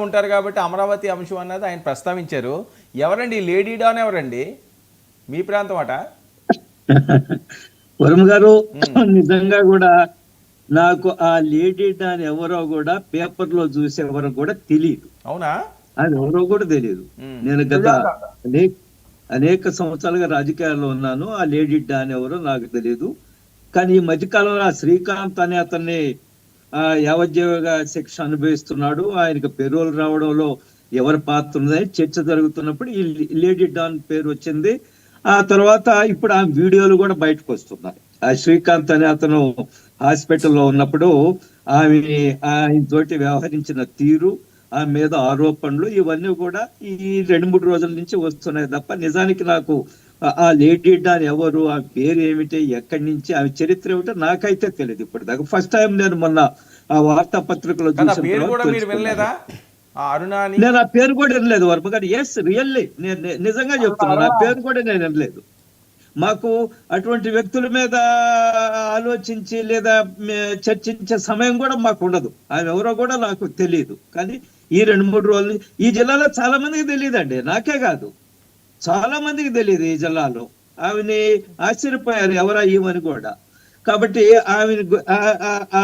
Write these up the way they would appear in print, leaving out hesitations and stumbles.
ఉంటారు కాబట్టి అమరావతి అంశం అన్నది ఆయన ప్రస్తావించారు. ఎవరండి లేడీ డాన్? ఎవరండి? మీ ప్రాంతం అట. వరుణ్ గారు, నిజంగా కూడా నాకు ఆ లేడీ డాన్ ఎవరో కూడా పేపర్ లో చూసే వరకు కూడా తెలియదు. అవునా? అది ఎవరో కూడా తెలియదు. నేను గత అనేక అనేక సంవత్సరాలుగా రాజకీయాల్లో ఉన్నాను. ఆ లేడీ డాన్ ఎవరో నాకు తెలియదు. కానీ ఈ మధ్యకాలంలో ఆ శ్రీకాంత్ అనే అతన్ని యావజ్జీవిగా శిక్ష అనుభవిస్తున్నాడు. ఆయనకు పెరోల్ రావడంలో ఎవరి పాత్ర ఉందని చర్చ జరుగుతున్నప్పుడు ఈ లేడీ డాన్ పేరు వచ్చింది. ఆ తర్వాత ఇప్పుడు ఆ వీడియోలు కూడా బయటకు వస్తున్నాయి. ఆ శ్రీకాంత్ అనే అతను హాస్పిటల్లో ఉన్నప్పుడు ఆయన తోటి వ్యవహరించిన తీరు, ఆమె మీద ఆరోపణలు, ఇవన్నీ కూడా ఈ 2-3 రోజుల నుంచి వస్తున్నాయి తప్ప నిజానికి నాకు ఆ లేడీ డాన్ ఎవరు, ఆ పేరు ఏమిటి, ఎక్కడి నుంచి, ఆమె చరిత్ర ఏమిటో నాకైతే తెలియదు. ఇప్పుడు దాకా ఫస్ట్ టైం నేను మొన్న ఆ వార్తాపత్రికలో చూసిన నేను ఆ పేరు కూడా వినలేదు వర్మ గారు. ఎస్, రియల్లీ నేను నిజంగా చెప్తున్నాను, ఆ పేరు కూడా నేను వినలేదు. మాకు అటువంటి వ్యక్తుల మీద ఆలోచించి లేదా చర్చించే సమయం కూడా మాకు ఉండదు. ఆమె ఎవరో కూడా నాకు తెలియదు. కానీ ఈ 2-3 రోజులు ఈ జిల్లాలో చాలా మందికి తెలియదండి, నాకే కాదు, చాలా మందికి తెలియదు ఈ జిల్లాలో. ఆమెని ఆశ్చర్యపోయారు ఎవరా ఈమెని కూడా. కాబట్టి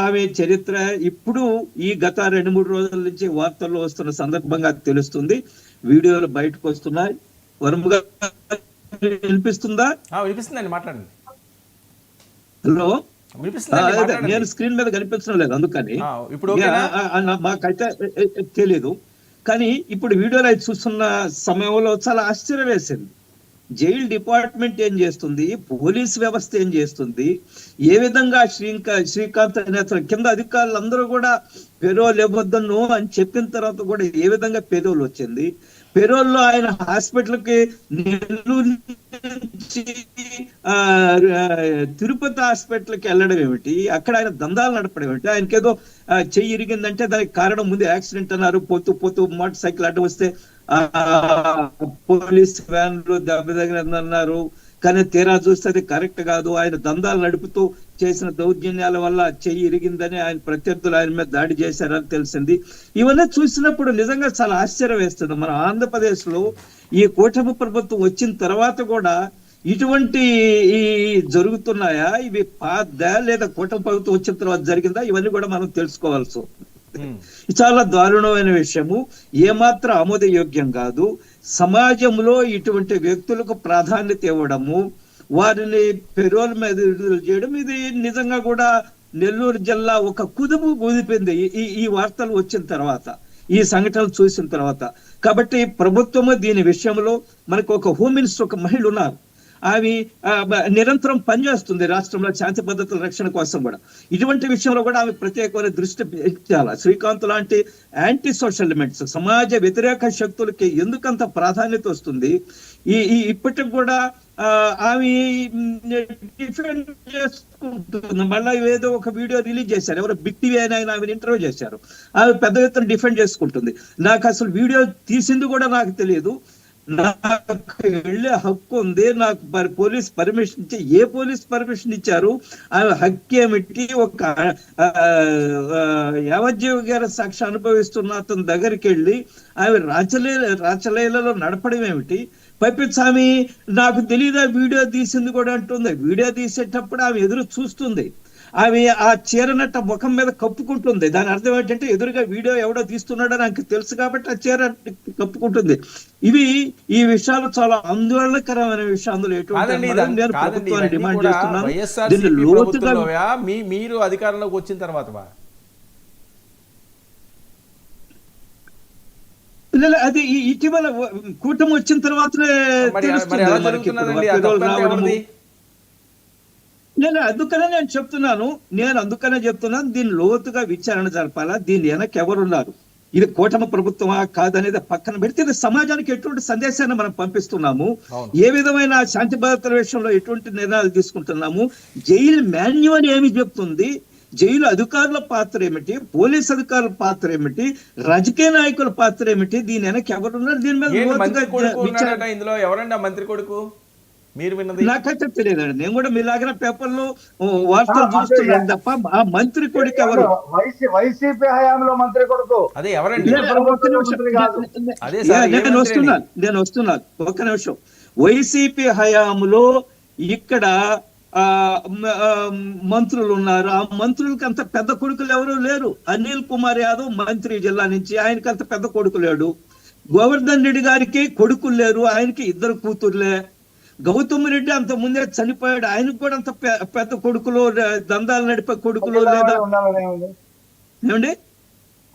ఆమె చరిత్ర ఇప్పుడు ఈ గత 2-3 రోజుల నుంచి వార్తల్లో వస్తున్న సందర్భంగా తెలుస్తుంది. వీడియోలు బయటకు వస్తున్నాయి. వరుణ్ గారు వినిపిస్తుందా? వినిపిస్తుందండి, మాట్లాడండి. హలో, నేను స్క్రీన్ మీద కనిపించడం లేదు, అందుకని మాకైతే తెలీదు. కానీ ఇప్పుడు వీడియోలో అయితే చూస్తున్న సమయంలో చాలా ఆశ్చర్యం వేసింది. జైలు డిపార్ట్మెంట్ ఏం చేస్తుంది, పోలీస్ వ్యవస్థ ఏం చేస్తుంది, ఏ విధంగా శ్రీకాంత్ అనే కింద అధికారులందరూ కూడా పెరోల్ ఇవ్వద్దను అని చెప్పిన తర్వాత కూడా ఏ విధంగా పెరోల్ వచ్చింది, పెరోల్లో ఆయన హాస్పిటల్కి నెల్లూరు నుంచి తిరుపతి హాస్పిటల్కి వెళ్ళడం ఏమిటి, అక్కడ ఆయన దందాలు నడపడం ఏమిటి, ఆయనకేదో చెయ్యి ఇరిగిందంటే దానికి కారణం ముందు యాక్సిడెంట్ అన్నారు, పోతూ మోటార్ సైకిల్ అడ్డం వస్తే పోలీస్ వ్యాన్లు దెబ్బతగినన్నారు. కానీ తీరా చూస్తే అది కరెక్ట్ కాదు, ఆయన దందాలు నడుపుతూ చేసిన దౌర్జన్యాల వల్ల చెయ్యి ఇరిగిందని ఆయన ప్రత్యర్థులు ఆయన మీద దాడి చేశారని తెలిసింది. ఇవన్నీ చూసినప్పుడు నిజంగా చాలా ఆశ్చర్యం వేస్తుంది. మన ఆంధ్రప్రదేశ్ లో ఈ కూటమి ప్రభుత్వం వచ్చిన తర్వాత కూడా ఇటువంటి జరుగుతున్నాయా, ఇవి పాద్దా లేదా కూటమి ప్రభుత్వం వచ్చిన తర్వాత జరిగిందా, ఇవన్నీ కూడా మనం తెలుసుకోవాల్సి చాలా దారుణమైన విషయము, ఏమాత్రం ఆమోదయోగ్యం కాదు. సమాజంలో ఇటువంటి వ్యక్తులకు ప్రాధాన్యత ఇవ్వడము, వారిని పెరోల్ మీద విడుదల చేయడం, ఇది నిజంగా కూడా నెల్లూరు జిల్లా ఒక కుదుపు కుదిపింది ఈ వార్తలు వచ్చిన తర్వాత, ఈ సంఘటనలు చూసిన తర్వాత. కాబట్టి ప్రభుత్వము దీని విషయంలో మనకు ఒక హోమ్ మినిస్టర్, ఒక మహిళ ఉన్నారు, ఆమె నిరంతరం పనిచేస్తుంది రాష్ట్రంలో శాంతి భద్రతల రక్షణ కోసం కూడా. ఇటువంటి విషయంలో కూడా ఆమె ప్రత్యేకమైన దృష్టి పెట్టాలి. శ్రీకాంత్ లాంటి యాంటీ సోషల్ ఎలిమెంట్స్, సమాజ వ్యతిరేక శక్తులకి ఎందుకంత ప్రాధాన్యత వస్తుంది, ఇప్పటికి కూడా ఆమె డిఫెండ్ చేసుకుంటుంది. మళ్ళీ ఏదో ఒక వీడియో రిలీజ్ చేశారు, ఎవరో బిగ్ టీవీ అయినా ఆమెను ఇంటర్వ్యూ చేశారు, ఆమె పెద్ద ఎత్తున డిఫెండ్ చేసుకుంటుంది. నాకు అసలు వీడియో తీసింది కూడా నాకు తెలియదు, నాకు వెళ్ళే హక్కు ఉంది, నాకు పోలీస్ పర్మిషన్ ఇచ్చి, ఏ పోలీస్ పర్మిషన్ ఇచ్చారు, ఆమె హక్కు ఏమిటి, ఒక యావజ్జీవి గారి సాక్షి అనుభవిస్తున్న అతని దగ్గరికి వెళ్ళి ఆమె రాచలీలలో నడపడం ఏమిటి, పైపించామి నాకు తెలియదా వీడియో తీసింది కూడా అంటుంది. వీడియో తీసేటప్పుడు ఆమె ఎదురు చూస్తుంది, ఆమె ఆ చీరనట్ట ముఖం మీద కప్పుకుంటుంది. దాని అర్థం ఏంటంటే ఎదురుగా వీడియో ఎవడో తీస్తున్నాడో నాకు తెలుసు కాబట్టి ఆ చీర కప్పుకుంటుంది. ఈ విషయాలు చాలా ఆందోళనకరమైన విషయం. అందులో నేను ప్రభుత్వాన్ని డిమాండ్ చేస్తున్నాను, దీన్ని లోతుగా మీరు అధికారంలోకి వచ్చిన తర్వాత అది ఇటీవల కూటమి వచ్చిన తర్వాతనే తెలుస్తుంది. అందుకనే చెప్తున్నాను, దీన్ని లోతుగా విచారణ జరపాలా, దీని వెనక ఎవరున్నారు, ఇది కూటమి ప్రభుత్వమా కాదనేది పక్కన పెడితే ఇది సమాజానికి ఎటువంటి సందేశాన్ని మనం పంపిస్తున్నాము, ఏ విధమైన శాంతి భద్రతల విషయంలో ఎటువంటి నిర్ణయాలు తీసుకుంటున్నాము, జైలు మాన్యువల్ ఏమి చెప్తుంది, జైలు అధికారుల పాత్ర ఏమిటి, పోలీస్ అధికారుల పాత్ర ఏమిటి, రాజకీయ నాయకుల పాత్ర ఏమిటి, దీని వెనక ఎవరున్నారు, దీని మీద ఇందులో ఎవరండి ఆ మంత్రి కొడుకు? మీరు విన్నది? నాకైతే తెలియదండి. నేను కూడా మీలాగిన పేపర్లో వార్తలు చూస్తున్నాను తప్ప ఆ మంత్రి కొడుకు ఎవరు? వైసీపీ హయాంలో మంత్రి కొడుకు. అదే ఎవరండి? ఒక్క నిమిషం. అదే సార్, ఏ నేను మంత్రి అని? వస్తున్నాను ఒక్క నిమిషం. వైసీపీ హయాంలో ఇక్కడ మంత్రులు ఉన్నారు. ఆ మంత్రులకి అంత పెద్ద కొడుకులు ఎవరు లేరు. అనిల్ కుమార్ యాదవ్ మంత్రి జిల్లా నుంచి, ఆయనకి అంత పెద్ద కొడుకు లేడు. గోవర్ధన్ రెడ్డి గారికి కొడుకులు లేరు, ఆయనకి 2 కూతుర్లే. గౌతమ్ రెడ్డి అంత ముందే చనిపోయాడు, ఆయనకు కూడా అంత పెద్ద కొడుకులు, దందాలు నడిపే కొడుకులు లేదా? ఏమండి?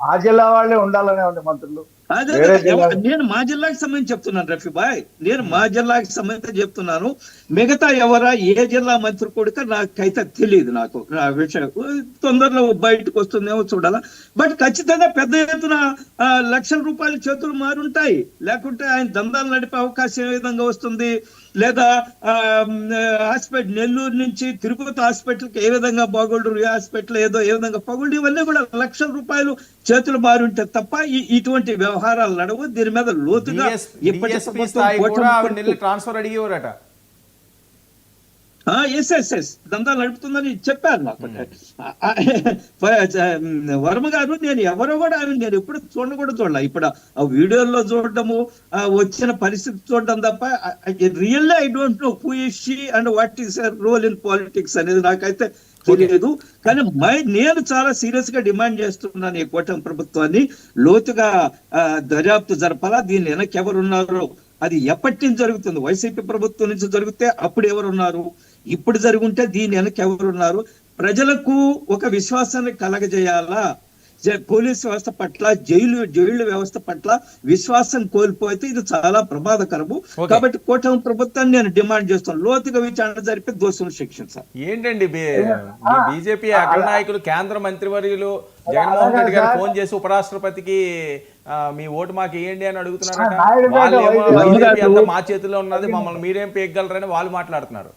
ఆ జిల్లా వాళ్ళే ఉండాలనే ఉంది మంత్రులు. అదే నేను మా జిల్లాకి సంబంధించి చెప్తున్నాను రఫీ భాయ్, నేను మా జిల్లాకి సంబంధించి చెప్తున్నాను. మిగతా ఎవరా ఏ జిల్లా మంత్రి కొడుక నాకైతే తెలియదు. నాకు ఆ విషయం తొందరలో బయటకు వస్తుందేమో చూడాలా. బట్ ఖచ్చితంగా పెద్ద ఎత్తున లక్షల రూపాయల చేతులు మారుంటాయి. లేకుంటే ఆయన దందాలు నడిపే అవకాశం ఏ విధంగా వస్తుంది? లేదా హాస్పిటల్ నెల్లూరు నుంచి తిరుపతి హాస్పిటల్కి ఏ విధంగా బాగోల్డ్ హాస్పిటల్ ఏదో ఏ విధంగా పగుళ్ళు, ఇవన్నీ కూడా లక్షల రూపాయలు చేతులు మారుంటే తప్ప ఇటువంటి వ్యవహారాలు నడవు. దీని మీద లోతుగా ట్రాన్స్ఫర్ అడిగేవారట. ఎస్ దందాలు నడుపుతుందని చెప్పారు నాకు వర్మ గారు. నేను ఎవరో కూడా నేను ఎప్పుడు చూడలే. ఇప్పుడు ఆ వీడియోల్లో చూడటము, వచ్చిన పరిస్థితి చూడడం తప్ప really I don't know who is she and what is her role in politics అనేది నాకైతే తెలియదు. కానీ నేను చాలా సీరియస్ గా డిమాండ్ చేస్తున్నాను ఈ కూటమి ప్రభుత్వాన్ని లోతుగా దర్యాప్తు జరపాలా. దీని వెనక్కి ఎవరున్నారో, అది ఎప్పటి నుంచి జరుగుతుంది? వైసీపీ ప్రభుత్వం నుంచి జరిగితే అప్పుడు ఎవరున్నారు, ఇప్పుడు జరుగుంటే దీని వెనక ఎవరున్నారు? ప్రజలకు ఒక విశ్వాసాన్ని కలగజేయాలా. పోలీస్ వ్యవస్థ పట్ల, జైలు వ్యవస్థ పట్ల విశ్వాసం కోల్పోతే ఇది చాలా ప్రమాదకరము. కాబట్టి కూటమి ప్రభుత్వాన్ని నేను డిమాండ్ చేస్తాను, లోతుగా విచారణ జరిపి దోషులను శిక్షించాలి. ఏంటండి బీజేపీ అగ్ర నాయకులు, కేంద్ర మంత్రివర్యులు జగన్మోహన్ రెడ్డి గారు ఫోన్ చేసి ఉపరాష్ట్రపతికి మీ ఓటు మాకు వేయండి అని అడుగుతున్నారట. వాళ్ళేమో మా చేతిలో ఉన్నది, మమ్మల్ని మీరేం పేయగలరని వాళ్ళు మాట్లాడుతున్నారు.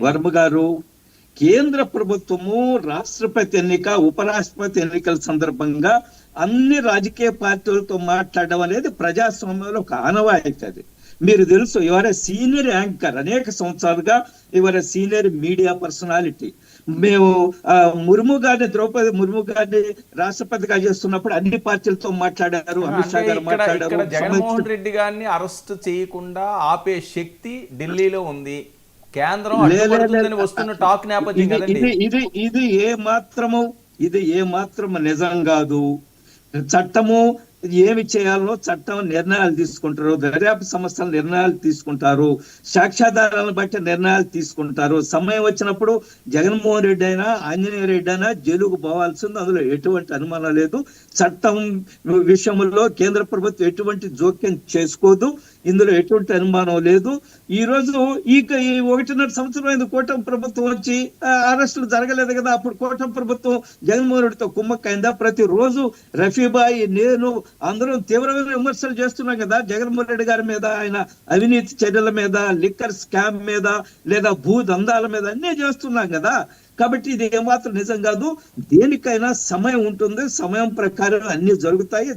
వర్మ గారు కేంద్ర ప్రభుత్వము రాష్ట్రపతి ఎన్నిక, ఉపరాష్ట్రపతి ఎన్నికల సందర్భంగా అన్ని రాజకీయ పార్టీలతో మాట్లాడడం అనేది ప్రజాస్వామ్యంలో ఒక ఆనవాయితీ. అది మీరు తెలుసు. ఇవాళ సీనియర్ యాంకర్, అనేక సంవత్సరాలుగా ఇవాళ సీనియర్ మీడియా పర్సనాలిటీ. మేము ద్రౌపది ముర్ము గారిని రాష్ట్రపతిగా చేస్తున్నప్పుడు అన్ని పార్టీలతో మాట్లాడారు, అమిత్ షా గారు మాట్లాడారు. జగన్మోహన్ రెడ్డి గారిని అరెస్ట్ చేయకుండా ఆపే శక్తి ఢిల్లీలో ఉంది. కేంద్రం వస్తున్న టాక్ నేపథ్యం ఇది ఏ మాత్రము నిజం కాదు. చట్టము ఏమి చేయాలో చట్టం నిర్ణయాలు తీసుకుంటారు, దర్యాప్తు సంస్థలు నిర్ణయాలు తీసుకుంటారు, సాక్ష్యాధారాలను బట్టి నిర్ణయాలు తీసుకుంటారు. సమయం వచ్చినప్పుడు జగన్మోహన్ రెడ్డి అయినా ఆంజనేయ రెడ్డి అయినా జైలుకు పోవాల్సింది, అందులో ఎటువంటి అనుమానం లేదు. చట్టం విషయంలో కేంద్ర ప్రభుత్వం ఎటువంటి జోక్యం చేసుకోదు, ఇందులో ఎటువంటి అనుమానం లేదు. ఈ రోజు ఈ 1.5 సంవత్సరం అయింది కూటమి ప్రభుత్వం వచ్చి, అరెస్టులు జరగలేదు కదా. అప్పుడు కూటమి ప్రభుత్వం జగన్మోహన్ రెడ్డితో కుమ్మక్కైందా? ప్రతిరోజు రఫీబాయి, నేను అందరూ తీవ్రమైన విమర్శలు చేస్తున్నాం కదా జగన్మోహన్ రెడ్డి గారి మీద, ఆయన అవినీతి చర్యల మీద, లిక్కర్ స్కామ్ మీద, లేదా భూ దందాల మీద అన్నీ చేస్తున్నాం కదా. కాబట్టి ఇది ఏమాత్రం నిజం కాదు. దేనికైనా సమయం ఉంటుంది, సమయం ప్రకారం అన్ని జరుగుతాయి.